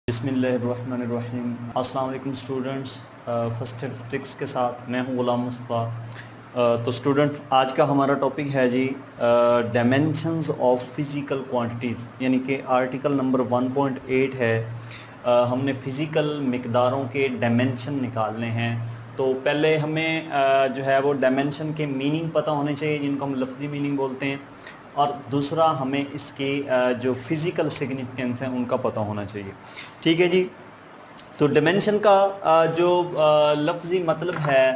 बिस्मिल्लाहिर्रहमानिर्रहीम। अस्सलाम वालेकुम स्टूडेंट्स। फर्स्ट ईयर फिज़िक्स के साथ मैं हूं गुलाम मुस्तफ़ा। तो स्टूडेंट आज का हमारा टॉपिक है जी डायमेंशंस ऑफ फिज़िकल क्वांटिटीज़, यानी कि आर्टिकल नंबर 1.8 है। हमने फ़िज़िकल मिक़दारों के डायमेंशन निकालने हैं। तो पहले हमें जो है वो डायमेंशन के मीनिंग पता होने चाहिए, जिनको हम लफ्ज़ी मीनिंग बोलते हैं, और दूसरा हमें इसके जो फ़िज़िकल सिग्निफिकेंस हैं उनका पता होना चाहिए। ठीक है जी। तो डायमेंशन का जो लफ्ज़ी मतलब है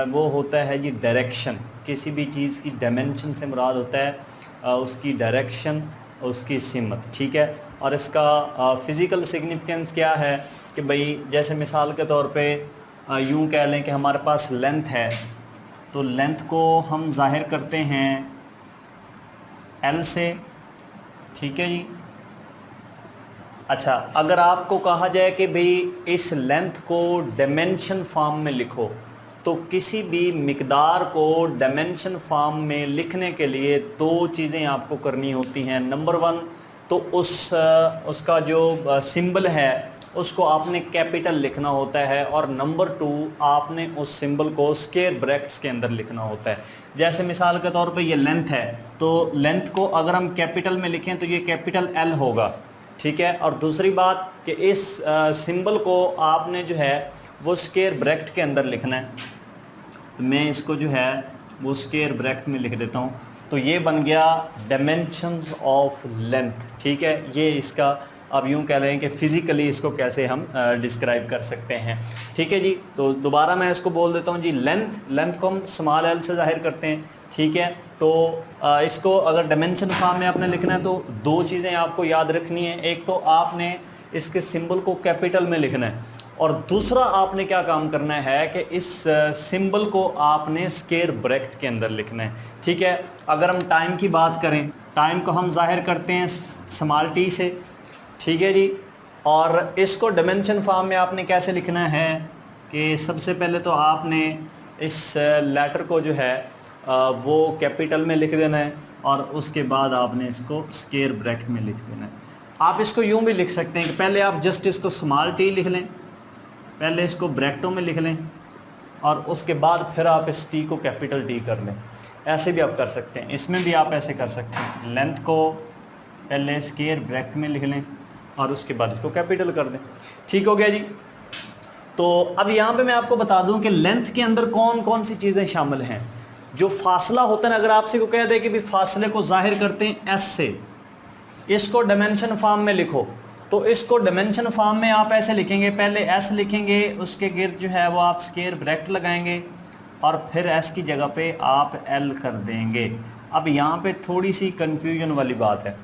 वो होता है जी डायरेक्शन। किसी भी चीज़ की डायमेंशन से मुराद होता है उसकी डायरेक्शन, उसकी सिमत। ठीक है। और इसका फ़िज़िकल सिग्निफिकेंस क्या है कि भाई जैसे मिसाल के तौर पे यूँ कह लें कि हमारे पास लेंथ है, तो लेंथ को हम ज़ाहिर करते हैं एल से। ठीक है जी। अच्छा, अगर आपको कहा जाए कि भाई इस लेंथ को डायमेंशन फॉर्म में लिखो, तो किसी भी मिक़दार को डायमेंशन फॉर्म में लिखने के लिए दो चीज़ें आपको करनी होती हैं। नंबर वन, तो उसका जो सिंबल है उसको आपने कैपिटल लिखना होता है, और नंबर टू आपने उस सिंबल को स्क्वायर ब्रैकेट्स के अंदर लिखना होता है। जैसे मिसाल के तौर पे ये लेंथ है, तो लेंथ को अगर हम कैपिटल में लिखें तो ये कैपिटल एल होगा। ठीक है। और दूसरी बात कि इस सिंबल को आपने जो है वो स्क्वायर ब्रैकेट के अंदर लिखना है। तो मैं इसको जो है वो स्क्वायर ब्रैकेट में लिख देता हूँ। तो ये बन गया डायमेंशंस ऑफ लेंथ। ठीक है। ये इसका अब यूँ कह रहे हैं कि फ़िज़िकली इसको कैसे हम डिस्क्राइब कर सकते हैं। ठीक है जी। तो दोबारा मैं इसको बोल देता हूँ जी, लेंथ को हम स्मॉल एल से ज़ाहिर करते हैं। ठीक है। तो इसको अगर डायमेंशन फॉर्म में आपने लिखना है तो दो चीज़ें आपको याद रखनी है। एक तो आपने इसके सिंबल को कैपिटल में लिखना है, और दूसरा आपने क्या काम करना है कि इस सिंबल को आपने स्क्वायर ब्रैकेट के अंदर लिखना है। ठीक है। अगर हम टाइम की बात करें, टाइम को हम जाहिर करते हैं स्मॉल टी से। ठीक है जी। और इसको डायमेंशन फॉर्म में आपने कैसे लिखना है कि सबसे पहले तो आपने इस लेटर को जो है वो कैपिटल में लिख देना है, और उसके बाद आपने इसको स्क्वायर ब्रैकेट में लिख देना है। आप इसको यूँ भी लिख सकते हैं कि पहले आप जस्ट इसको स्मॉल टी लिख लें, पहले इसको ब्रैकेटों में लिख लें, और उसके बाद फिर आप इस टी को कैपिटल टी कर लें। ऐसे भी आप कर सकते हैं, इसमें भी आप ऐसे कर सकते हैं। लेंथ को पहले स्क्वायर ब्रैकेट में लिख लें और उसके बाद इसको कैपिटल कर दें। ठीक हो गया जी। तो अब यहाँ पे मैं आपको बता दूं कि लेंथ के अंदर कौन कौन सी चीज़ें शामिल हैं। जो फासला होता है ना, अगर आपसे को कह दे कि भी फासले को जाहिर करते हैं एस से, इसको डायमेंशन फॉर्म में लिखो, तो इसको डायमेंशन फॉर्म में आप ऐसे लिखेंगे, पहले एस लिखेंगे, उसके गिर्द जो है वो आप स्क्वायर ब्रैकेट लगाएंगे, और फिर एस की जगह पे आप एल कर देंगे। अब यहाँ पे थोड़ी सी कन्फ्यूजन वाली बात है।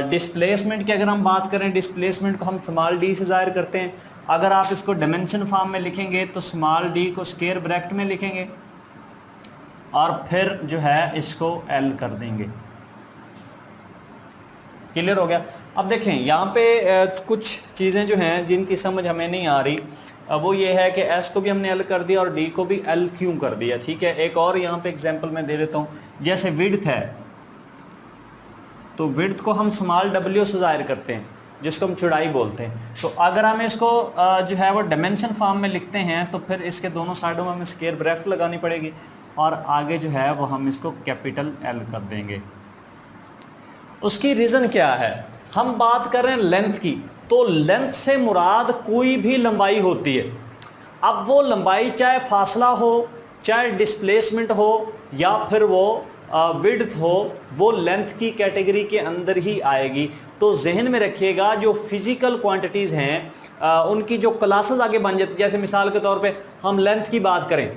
डिस्प्लेसमेंट की अगर हम बात करें, डिस्प्लेसमेंट को हम स्मॉल डी से ज़ाहिर करते हैं। अगर आप इसको डायमेंशन फॉर्म में लिखेंगे तो स्मॉल डी को स्क्वायर ब्रैकेट में लिखेंगे, और फिर जो है इसको एल कर देंगे। क्लियर हो गया। अब देखें यहाँ पे कुछ चीज़ें जो हैं जिनकी समझ हमें नहीं आ रही, वो ये है कि एस को भी हमने एल कर दिया और डी को भी एल क्यों कर दिया। ठीक है। एक और यहाँ पे एग्जांपल मैं दे देता हूँ। जैसे विड्थ है, तो विड्थ को हम स्मॉल डब्ल्यू से ज़ाहिर करते हैं, जिसको हम चौड़ाई बोलते हैं। तो अगर हम इसको जो है वो डायमेंशन फॉर्म में लिखते हैं तो फिर इसके दोनों साइडों में हमें स्क्वायर ब्रैकेट लगानी पड़ेगी, और आगे जो है वो हम इसको कैपिटल एल कर देंगे। उसकी रीज़न क्या है? हम बात कर रहे हैं लेंथ की, तो लेंथ से मुराद कोई भी लंबाई होती है। अब वो लंबाई चाहे फासला हो, चाहे डिस्प्लेसमेंट हो, या फिर वो विड्थ हो, वो लेंथ की कैटेगरी के अंदर ही आएगी। तो जहन में रखिएगा, जो फिज़िकल क्वांटिटीज़ हैं उनकी जो क्लासेस आगे बन जाती है। जैसे मिसाल के तौर पे हम लेंथ की बात करें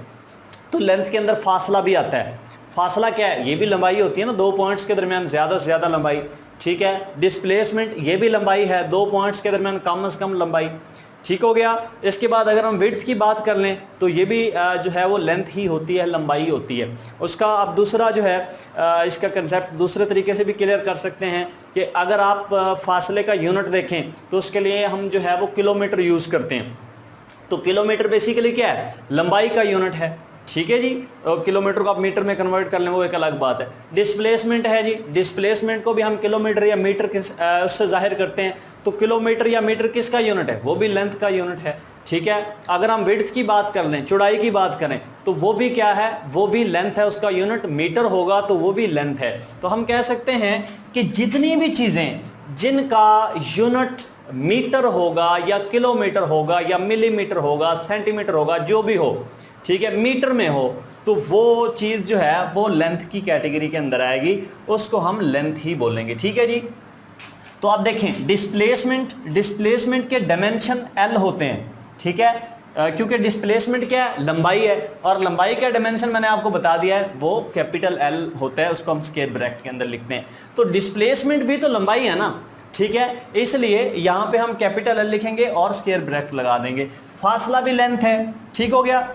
तो लेंथ के अंदर फासला भी आता है। फासला क्या है? ये भी लंबाई होती है ना, दो पॉइंट्स के दरमियान ज़्यादा से ज़्यादा लंबाई। ठीक है। डिस्प्लेसमेंट ये भी लंबाई है, दो पॉइंट्स के दरमियान कम से कम लंबाई। ठीक हो गया। इसके बाद अगर हम विड्थ की बात कर लें तो ये भी जो है वो लेंथ ही होती है, लंबाई होती है उसका। अब दूसरा जो है इसका कंसेप्ट दूसरे तरीके से भी क्लियर कर सकते हैं कि अगर आप फासले का यूनिट देखें तो उसके लिए हम जो है वो किलोमीटर यूज़ करते हैं। तो किलोमीटर बेसिकली क्या है? लंबाई का यूनिट है। ठीक ठीक है जी। किलोमीटर को आप मीटर में कन्वर्ट कर लें वो एक अलग बात है। डिस्प्लेसमेंट है जी, डिस्प्लेसमेंट को भी हम किलोमीटर या मीटर उससे जाहिर करते हैं। तो किलोमीटर या मीटर किसका यूनिट है? वो भी लेंथ का यूनिट है। ठीक है, अगर हम विड्थ की बात कर लें, चौड़ाई की बात करें, तो वो भी क्या है? वो भी लेंथ है, उसका यूनिट मीटर होगा तो वो भी लेंथ है। तो हम कह सकते हैं कि जितनी भी चीजें जिनका यूनिट मीटर होगा या किलोमीटर होगा या मिलीमीटर होगा, सेंटीमीटर होगा, जो भी हो, ठीक है, मीटर में हो, तो वो चीज जो है वो लेंथ की कैटेगरी के अंदर आएगी, उसको हम लेंथ ही बोलेंगे। ठीक है जी। तो आप देखें डिस्प्लेसमेंट के डायमेंशन एल होते हैं। ठीक है, क्योंकि डिस्प्लेसमेंट क्या है? लंबाई है, और लंबाई का डायमेंशन मैंने आपको बता दिया है, वो कैपिटल एल होता है, उसको हम स्क्वायर ब्रैकेट के अंदर लिखते हैं। तो डिस्प्लेसमेंट भी तो लंबाई है ना, ठीक है, इसलिए यहां पे हम कैपिटल एल लिखेंगे और स्क्वायर ब्रैकेट लगा देंगे। फासला भी लेंथ है, ठीक हो गया।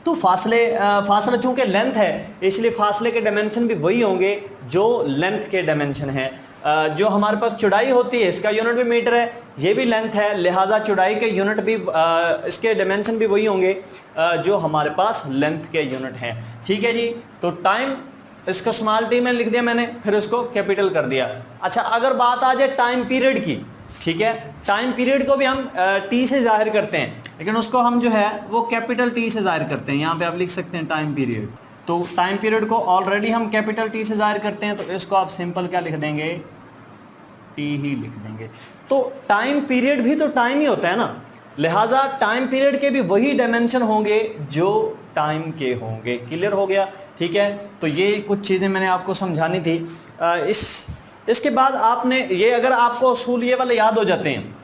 तो फासला चूंकि लेंथ है, इसलिए फासले के डायमेंशन भी वही होंगे जो लेंथ के डायमेंशन है। जो हमारे पास चौड़ाई होती है, इसका यूनिट भी मीटर है, ये भी लेंथ है, लिहाजा चौड़ाई के यूनिट भी इसके डायमेंशन भी वही होंगे जो हमारे पास लेंथ के यूनिट हैं। ठीक है जी। तो टाइम, इसको स्मॉल टी में लिख दिया मैंने, फिर उसको कैपिटल कर दिया। अच्छा, अगर बात आ जाए टाइम पीरियड की, ठीक है, टाइम पीरियड को भी हम टी से जाहिर करते हैं, लेकिन उसको हम जो है वो कैपिटल टी से जाहिर करते हैं। यहाँ पे आप लिख सकते हैं टाइम पीरियड। तो टाइम पीरियड को ऑलरेडी हम कैपिटल टी से जाहिर करते हैं, तो इसको आप सिंपल क्या लिख देंगे? टी ही लिख देंगे। तो टाइम पीरियड भी तो टाइम ही होता है ना, लिहाजा टाइम पीरियड के भी वही डायमेंशन होंगे जो टाइम के होंगे। क्लियर हो गया? ठीक है, तो ये कुछ चीज़ें मैंने आपको समझानी थी। इसके बाद आपने ये, अगर आपको असूल ये वाले याद हो जाते हैं,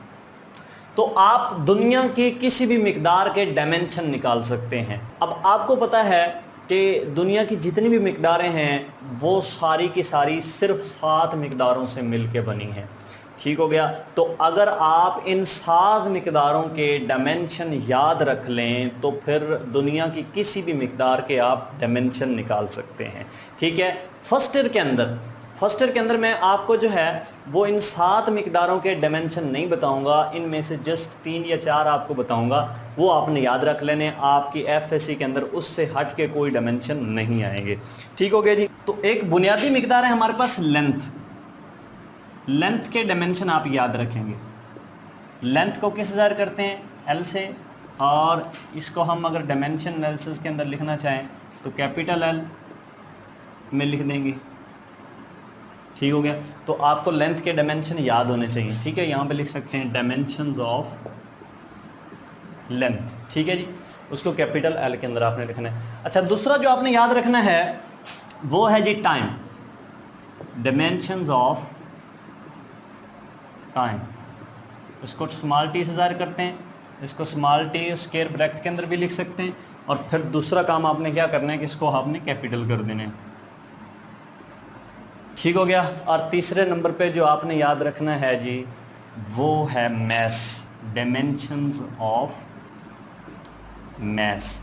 तो आप दुनिया की किसी भी मिकदार के डायमेंशन निकाल सकते हैं। अब आपको पता है कि दुनिया की जितनी भी मिकदारें हैं वो सारी की सारी सिर्फ 7 मिकदारों से मिलके बनी हैं। ठीक हो गया? तो अगर आप इन 7 मिकदारों के डायमेंशन याद रख लें तो फिर दुनिया की किसी भी मिकदार के आप डायमेंशन निकाल सकते हैं। ठीक है, फर्स्ट ईयर के अंदर मैं आपको जो है वो इन 7 मिकदारों के डायमेंशन नहीं बताऊंगा, इनमें से जस्ट 3 या 4 आपको बताऊंगा, वो आपने याद रख लेने। आपकी एफएससी के अंदर उससे हट के कोई डायमेंशन नहीं आएंगे। ठीक हो गया जी। तो एक बुनियादी मिकदार है हमारे पास लेंथ के डायमेंशन आप याद रखेंगे। लेंथ को किस जाहिर करते हैं? एल से, और इसको हम अगर डायमेंशन एनालिसिस के अंदर लिखना चाहें तो कैपिटल एल में लिख देंगे। ठीक हो गया? तो आपको लेंथ के डायमेंशन याद होने चाहिए। ठीक है, यहाँ पे लिख सकते हैं डायमेंशंस ऑफ लेंथ। ठीक है जी, उसको कैपिटल एल के अंदर आपने लिखना है। अच्छा, दूसरा जो आपने याद रखना है वो है जी टाइम, डायमेंशंस ऑफ टाइम। इसको स्मॉल टी से जाहिर करते हैं, इसको स्मॉल टी स्क्वायर ब्रैकेट के अंदर भी लिख सकते हैं, और फिर दूसरा काम आपने क्या करना है कि इसको आपने कैपिटल कर देना है। ठीक हो गया? और तीसरे नंबर पे जो आपने याद रखना है जी वो है मैस, डायमेंशंस ऑफ मैस।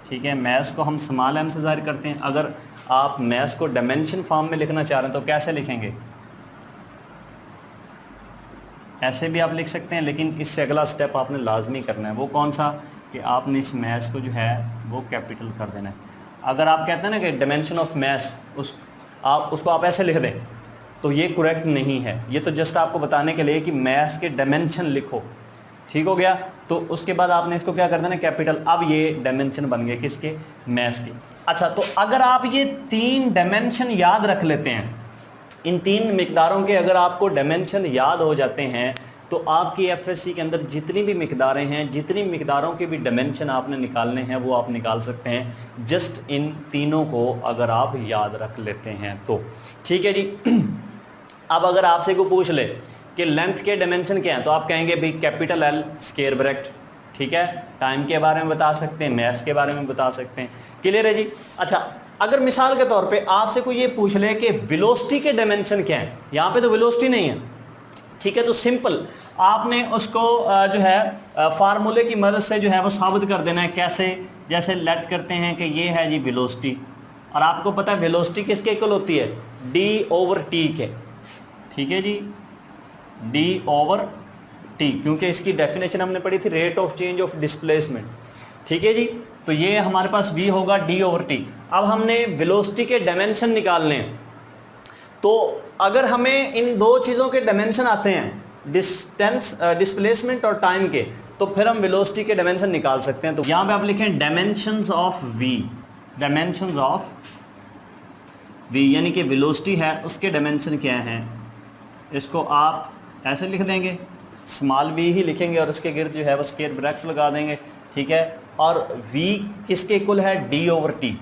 ठीक है, मैस को हम स्मॉल एम से जाहिर करते हैं। अगर आप मैस को डायमेंशन फॉर्म में लिखना चाह रहे हैं तो कैसे लिखेंगे? ऐसे भी आप लिख सकते हैं, लेकिन इससे अगला स्टेप आपने लाजमी करना है। वो कौन सा? कि आपने इस मैस को जो है वो कैपिटल कर देना है। अगर आप कहते हैं ना कि डायमेंशन ऑफ मैस, उसको आप ऐसे लिख दें तो ये करेक्ट नहीं है। ये तो जस्ट आपको बताने के लिए कि मैस के डायमेंशन लिखो। ठीक हो गया? तो उसके बाद आपने इसको क्या कर देना? कैपिटल। अब ये डायमेंशन बन गए किसके? मैस के। अच्छा, तो अगर आप ये 3 डायमेंशन याद रख लेते हैं, इन 3 मिकदारों के अगर आपको डायमेंशन याद हो जाते हैं तो आपकी एफएससी के अंदर जितनी भी मिकदारें हैं, जितनी मिकदारों के भी डायमेंशन आपने निकालने हैं वो आप निकाल सकते हैं, जस्ट इन तीनों को अगर आप याद रख लेते हैं तो। ठीक है जी। अब अगर आपसे को पूछ ले कि लेंथ के डायमेंशन क्या हैं, तो आप कहेंगे भाई कैपिटल एल स्क्वायर ब्रैकेट। ठीक है, टाइम के बारे में बता सकते हैं, मैस के बारे में बता सकते हैं। क्लियर है जी? अच्छा, अगर मिसाल के तौर पे आपसे कोई ये पूछ ले कि वेलोसिटी के डायमेंशन क्या है, यहाँ पे तो वेलोसिटी नहीं है। ठीक है, तो सिंपल आपने उसको जो है फार्मूले की मदद से जो है वो साबित कर देना है। कैसे? जैसे लेट करते हैं कि ये है जी वेलोसिटी, और आपको पता है वेलोसिटी किसके इक्वल होती है? d/t के। ठीक है जी, d/t, क्योंकि इसकी डेफिनेशन हमने पढ़ी थी rate of change of displacement. ठीक है जी। तो ये हमारे पास v होगा d/t। अब हमने वेलोसिटी के डायमेंशन निकालने हैं, तो अगर हमें इन दो चीज़ों के डायमेंशन आते हैं, डिस्टेंस डिस्प्लेसमेंट और टाइम के, तो फिर हम वेलोसिटी के डायमेंशन निकाल सकते हैं। तो यहाँ पे आप लिखें dimensions of v, dimensions of v यानी कि वेलोसिटी है उसके डायमेंशन क्या हैं, इसको आप ऐसे लिख देंगे, स्मॉल v ही लिखेंगे और उसके गिर्द जो है वो स्क्वायर ब्रैकेट लगा देंगे, ठीक है। और v किसके इक्वल है, d/t,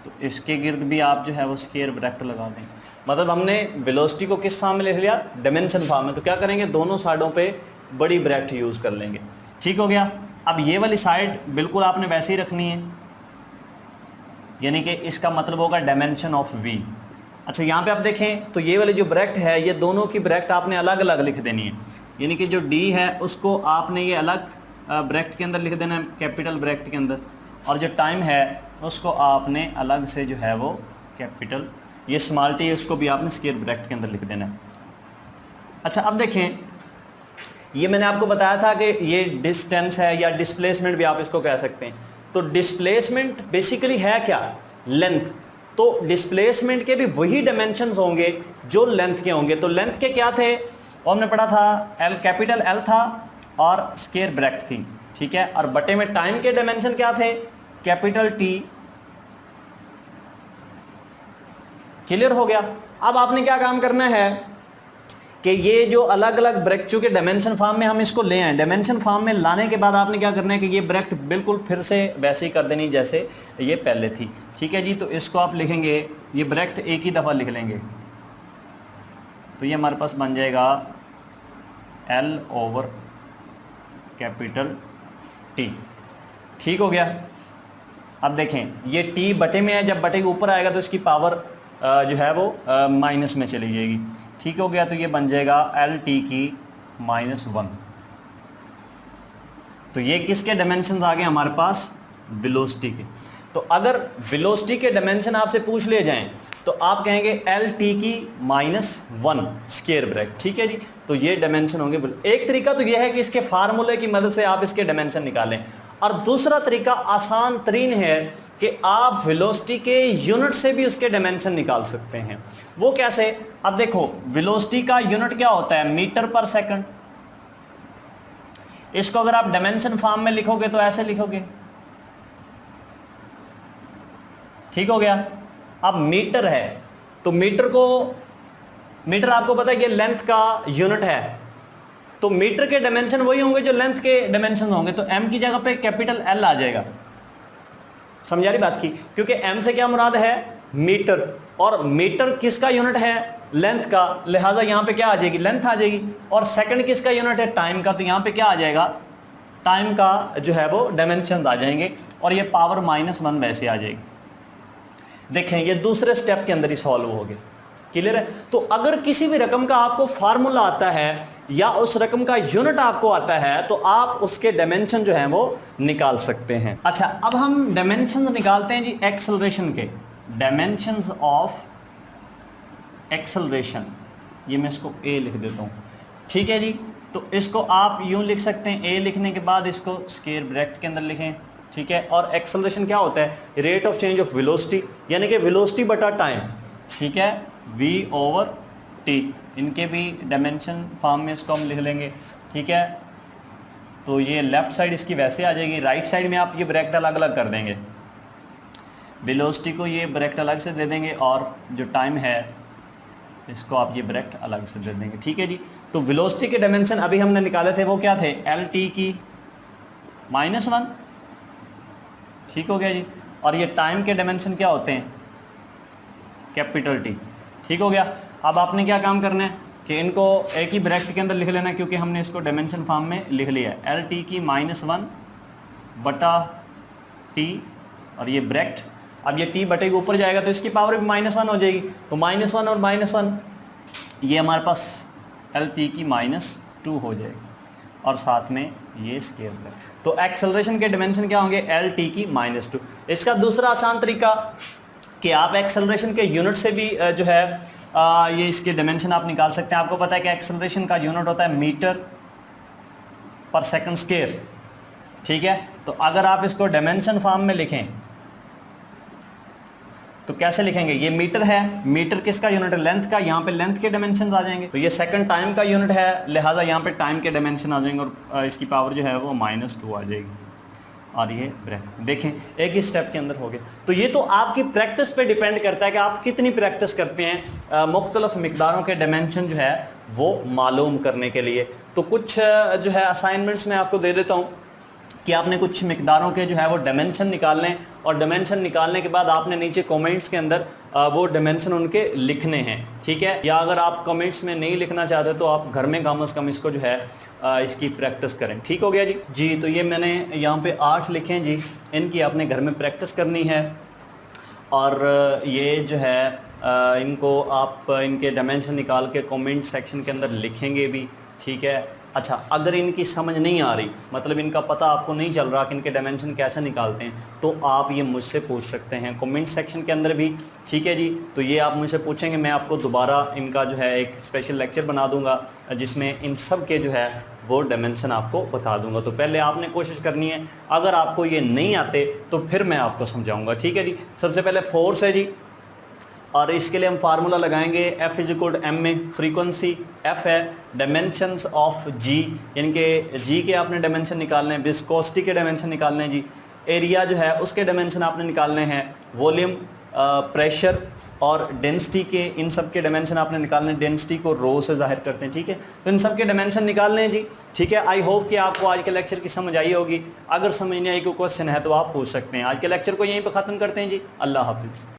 तो इसके गिर्द भी आप जो है वो स्क्वायर ब्रैकेट लगा देंगे। मतलब हमने वेलोसिटी को किस फॉर्म में लिख लिया, डायमेंशन फॉर्म में। तो क्या करेंगे, दोनों साइडों पे बड़ी ब्रैकेट यूज़ कर लेंगे, ठीक हो गया। अब ये वाली साइड बिल्कुल आपने वैसे ही रखनी है, यानी कि इसका मतलब होगा डायमेंशन ऑफ v। अच्छा यहाँ पे आप देखें तो ये वाली जो ब्रैकेट है, ये दोनों की ब्रैकेट आपने अलग अलग लिख देनी है, यानी कि जो d है उसको आपने ये अलग ब्रैकेट के अंदर लिख देना है, कैपिटल ब्रैकेट के अंदर, और जो टाइम है उसको आपने अलग से जो है वो कैपिटल, ये स्मॉल t है उसको भी आपने स्क्वायर ब्रैकेट के अंदर लिख देना है। अच्छा अब देखें, ये मैंने आपको बताया था कि ये डिस्टेंस है या डिस्प्लेसमेंट भी आप इसको कह सकते हैं। तो डिस्प्लेसमेंट बेसिकली है क्या, लेंथ। तो डिस्प्लेसमेंट के भी वही डायमेंशंस होंगे जो लेंथ के होंगे। तो लेंथ के क्या थे, और हमने पढ़ा था L, कैपिटल L था और स्क्वायर ब्रैकेट थी, ठीक है। और बटे में टाइम के डायमेंशन क्या थे, कैपिटल T। क्लियर हो गया। अब आपने क्या काम करना है कि ये जो अलग अलग ब्रैकेट के डायमेंशन फॉर्म में हम इसको ले आए, डायमेंशन फॉर्म में लाने के बाद आपने क्या करना है कि ये ब्रैकेट बिल्कुल फिर से वैसे ही कर देनी जैसे ये पहले थी, ठीक है जी। तो इसको आप लिखेंगे, ये ब्रैकेट एक ही दफ़ा लिख लेंगे, तो ये हमारे पास बन जाएगा L/T, ठीक हो गया। अब देखें ये T बटे में है, जब बटे के ऊपर आएगा तो इसकी पावर जो है वो माइनस में चली जाएगी, ठीक हो गया। तो ये बन जाएगा L/T⁻⁻1। तो ये किसके डायमेंशंस आ गए हमारे पास, वेलोसिटी के। तो अगर वेलोसिटी के डायमेंशन आपसे पूछ लिए जाएं तो आप कहेंगे L/T⁻1 स्क्वायर ब्रैकेट, ठीक है जी। तो ये डायमेंशन होंगे। एक तरीका तो ये है कि इसके फार्मूले की मदद से आप इसके डायमेंशन निकालें, और दूसरा तरीका आसान तरीन है कि आप वेलोसिटी के यूनिट से भी उसके डायमेंशन निकाल सकते हैं। वो कैसे, अब देखो वेलोसिटी का यूनिट क्या होता है, मीटर पर सेकंड। इसको अगर आप डायमेंशन फॉर्म में लिखोगे तो ऐसे लिखोगे, ठीक हो गया। अब मीटर है तो मीटर आपको पता है कि लेंथ का यूनिट है, तो मीटर के डायमेंशन वही होंगे जो लेंथ के डायमेंशन होंगे। तो m की जगह पे कैपिटल L आ जाएगा, समझा रही बात की, क्योंकि m से क्या मुराद है, मीटर, और मीटर किसका यूनिट है, लेंथ का, लिहाजा यहां पे क्या आ जाएगी, लेंथ आ जाएगी। और सेकंड किसका यूनिट है, टाइम का, तो यहां पे क्या आ जाएगा, टाइम का जो है वो डायमेंशन आ जाएंगे, और ये पावर -1 वैसे आ जाएगी। देखें ये दूसरे स्टेप के अंदर ही सॉल्व हो गया, क्लियर है। तो अगर किसी भी रकम का आपको फार्मूला आता है या उस रकम का यूनिट आपको आता है तो आप उसके डायमेंशन जो है वो निकाल सकते हैं। अच्छा अब हम डायमेंशन निकालते हैं जी एक्सेलरेशन के, डायमेंशंस ऑफ एक्सेलरेशन। ये मैं इसको A लिख देता हूँ, ठीक है जी। तो इसको आप यूं लिख सकते हैं, A लिखने के बाद इसको स्क्वायर ब्रैकेट के अंदर लिखें, ठीक है। और एक्सेलरेशन क्या होता है, rate of change of velocity, यानी कि वेलोसिटी बटा टाइम, ठीक है, v/t। इनके भी डायमेंशन फॉर्म में इसको हम लिख लेंगे, ठीक है। तो ये लेफ्ट साइड इसकी वैसे आ जाएगी, राइट साइड में आप ये ब्रैकेट अलग अलग कर देंगे, वेलोसिटी को ये ब्रैकेट अलग से दे देंगे, और जो टाइम है इसको आप ये ब्रैकेट अलग से दे देंगे, ठीक है जी। तो वेलोसिटी के डायमेंशन अभी हमने निकाले थे, वो क्या थे, L/T⁻1, ठीक हो गया जी। और ये टाइम के डायमेंशन क्या होते हैं, कैपिटल T, ठीक हो गया। अब आपने क्या काम करना है कि इनको एक ही ब्रैकेट के अंदर लिख लेना, क्योंकि हमने इसको डायमेंशन फॉर्म में लिख लिया है, L/T⁻1/T, और ये ब्रैकेट, अब ये T बटे के ऊपर जाएगा तो इसकी पावर भी -1 हो जाएगी, तो -1 और -1 ये हमारे पास L/T⁻2 हो जाएगा, और साथ में ये स्क्वायर ब्रैकेट। तो एक्सेलरेशन के डायमेंशन क्या होंगे, L/T⁻2। इसका दूसरा आसान तरीका कि आप एक्सेलरेशन के यूनिट से भी जो है ये इसके डायमेंशन आप निकाल सकते हैं। आपको पता है कि एक्सेलरेशन का यूनिट होता है मीटर पर सेकंड स्क्वायर, ठीक है। तो अगर आप इसको डायमेंशन फॉर्म में लिखें तो कैसे लिखेंगे, ये मीटर है, मीटर किसका यूनिट है, लेंथ का, यहाँ पे लेंथ के डायमेंशन आ जाएंगे। तो ये सेकंड टाइम का यूनिट है, लिहाजा यहाँ पे टाइम के डायमेंशन आ जाएंगे और इसकी पावर जो है वो -2 आ जाएगी। और ये ब्रैकेट देखें एक ही स्टेप के अंदर हो गया। तो ये तो आपकी प्रैक्टिस पे डिपेंड करता है कि आप कितनी प्रैक्टिस करते हैं मुख्तलिफ मिकदारों के डायमेंशन जो है वो मालूम करने के लिए। तो कुछ जो है असाइनमेंट्स मैं आपको दे देता हूँ कि आपने कुछ मिकदारों के जो है वो डायमेंशन निकालने हैं और डायमेंशन निकालने के बाद आपने नीचे कमेंट्स के अंदर वो डायमेंशन उनके लिखने हैं, ठीक है। या अगर आप कमेंट्स में नहीं लिखना चाहते तो आप घर में कम से कम इसको जो है इसकी प्रैक्टिस करें। ठीक हो गया जी। जी तो ये मैंने यहाँ पे 8 लिखे हैं जी, इनकी आपने घर में प्रैक्टिस करनी है और ये जो है इनको आप इनके डायमेंशन निकाल के कमेंट सेक्शन के अंदर लिखेंगे भी, ठीक है। अच्छा, अगर इनकी समझ नहीं आ रही, मतलब इनका पता आपको नहीं चल रहा कि इनके डायमेंशन कैसे निकालते हैं, तो आप ये मुझसे पूछ सकते हैं कमेंट सेक्शन के अंदर भी, ठीक है जी। तो ये आप मुझसे पूछेंगे, मैं आपको दोबारा इनका जो है एक स्पेशल लेक्चर बना दूंगा जिसमें इन सब के जो है वो डायमेंशन आपको बता दूंगा। तो पहले आपने कोशिश करनी है, अगर आपको ये नहीं आते तो फिर मैं आपको समझाऊँगा, ठीक है जी। सबसे पहले फोर्स है जी, और इसके लिए हम फार्मूला लगाएंगे F = m में फ्रीक्वेंसी F है, डायमेंशंस ऑफ G, यानी कि G के आपने डायमेंशन निकालने हैं, विस्कोसिटी के डायमेंशन निकालने हैं जी, एरिया जो है उसके डायमेंशन आपने निकालने हैं, वॉल्यूम, प्रेशर और डेंसिटी के, इन सब के डायमेंशन आपने निकालने हैं। डेंसिटी को रो से जाहिर करते हैं, ठीक है। तो इन सब के डायमेंशन निकालने हैं जी, ठीक है। आई होप कि आपको आज के लेक्चर की समझ आई होगी। अगर समझ नहीं आई कोई क्वेश्चन है तो आप पूछ सकते हैं। आज के लेक्चर को यहीं पर ख़त्म करते हैं जी। अल्लाह हाफिज़।